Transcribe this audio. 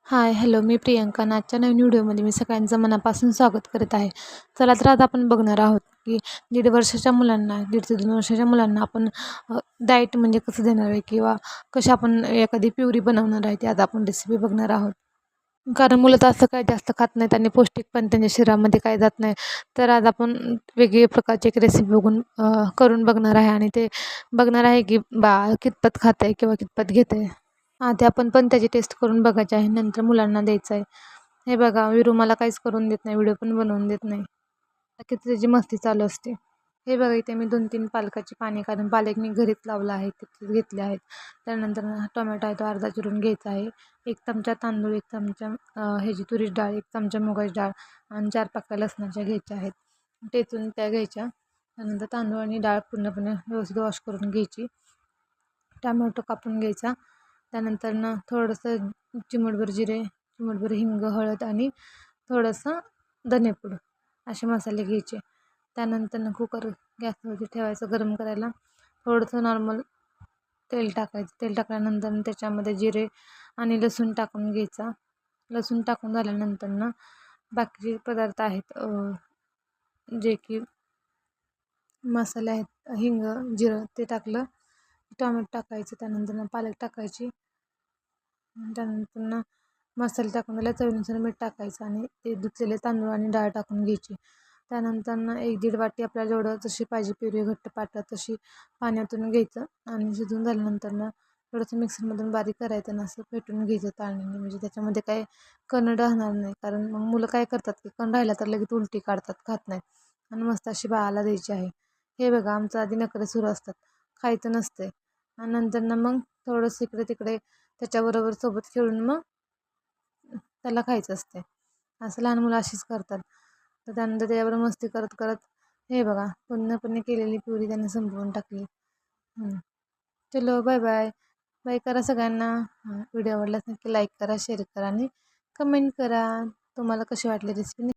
हाय, hello. मी प्रियंका आणि आजच्या नवीन व्हिडिओमध्ये मी सगळ्यांचं मनापासून स्वागत करत आहे. चला तर आज आपण बघणार आहोत की 1.5 वर्षाच्या मुलांना 1.5 ते 2 वर्षाच्या मुलांना आपण डाएट म्हणजे कसं देणार आहे किंवा कशी आपण एखादी प्युरी बनवणार आहे, ती आज आपण रेसिपी बघणार आहोत. कारण मुलं तर असं काही जास्त खात नाहीत आणि पौष्टिक पण त्यांच्या शरीरामध्ये काही जात नाही. तर आज आपण वेगवेगळ्या प्रकारची एक रेसिपी बघून करून बघणार आहे आणि ते बघणार आहे की बाळ कितपत खात आहे किंवा कितपत घेत आहे. आधी आपण पण त्याची टेस्ट करून बघायची आहे, नंतर मुलांना द्यायचं आहे. हे बघा, विरू मला काहीच करून देत नाही, व्हिडिओ पण बनवून देत नाही. किती त्याची मस्ती चालू असते. हे बघा, इथे मी 2-3 पालकाची पाने काढून पालक मी घरीच लावला आहे, तिथेच घेतले आहेत. त्यानंतर टोमॅटो आहे तो अर्धा चिरून घ्यायचा आहे. 1 चमचा तांदूळ, 1 चमचा ह्याची तुरीची डाळ, 1 चमचा मुगाची डाळ आणि 4 पाकळ्या लसणाच्या घ्यायच्या आहेत. टेचून त्या घ्यायच्या. त्यानंतर तांदूळ आणि डाळ पूर्णपणे व्यवस्थित वॉश करून घ्यायची. टोमॅटो कापून घ्यायचा. त्यानंतर थोडंसं चिमूटभर जिरे, चिमूटभर हिंग, हळद आणि थोडंसं धनेपूड असे मसाले घ्यायचे. त्यानंतर कुकर गॅसवरती ठेवायचं गरम करायला. थोडंसं नॉर्मल तेल टाकायचं. तेल टाकल्यानंतर त्याच्यामध्ये जिरे आणि लसूण टाकून घ्यायचा. लसूण टाकून झाल्यानंतर बाकीचे पदार्थ आहेत, जे की मसाले आहेत, हिंग, जिरं ते टाकलं. टोमॅटो टाकायचं. त्यानंतर पालक टाकायची. त्यानंतर मसाले टाकून त्याला चवीनुसार मीठ टाकायचं आणि ते धुतलेले तांदूळ आणि डाळ टाकून घ्यायची. त्यानंतर 1-1.5 वाटी आपल्याला जेवढं जशी पाहिजे प्युरी घट्ट पातळ तशी पाण्यातून घ्यायचं आणि शिजून झाल्यानंतर थोडंसं मिक्सरमधून बारीक करायचं आणि असं फेटून घ्यायचं चाळणीने, म्हणजे त्याच्यामध्ये काय कण राहणार नाही. कारण मग मुलं काय करतात की कण राहिला तर लगेच उलटी काढतात, खात नाहीत आणि मस्त अशी बाळाला द्यायची आहे. हे बघा, आमचं आधी नखरे सुरू असतात, खायचं नसते आणि नंतर मग थोडंसं इकडे तिकडे त्याच्याबरोबर सोबत खेळून मग त्याला खायचं असते. असं लहान मुलं अशीच करतात. तर त्यानंतर त्याच्याबरोबर मस्ती करत करत हे बघा, पूर्णपणे केलेली प्युरी त्याने संपवून टाकली. चलो, बाय बाय. बाय करा सगळ्यांना. व्हिडिओ आवडल्यास नक्की लाईक करा, शेअर करा आणि कमेंट करा. तुम्हाला कशी वाटली रेसिपी.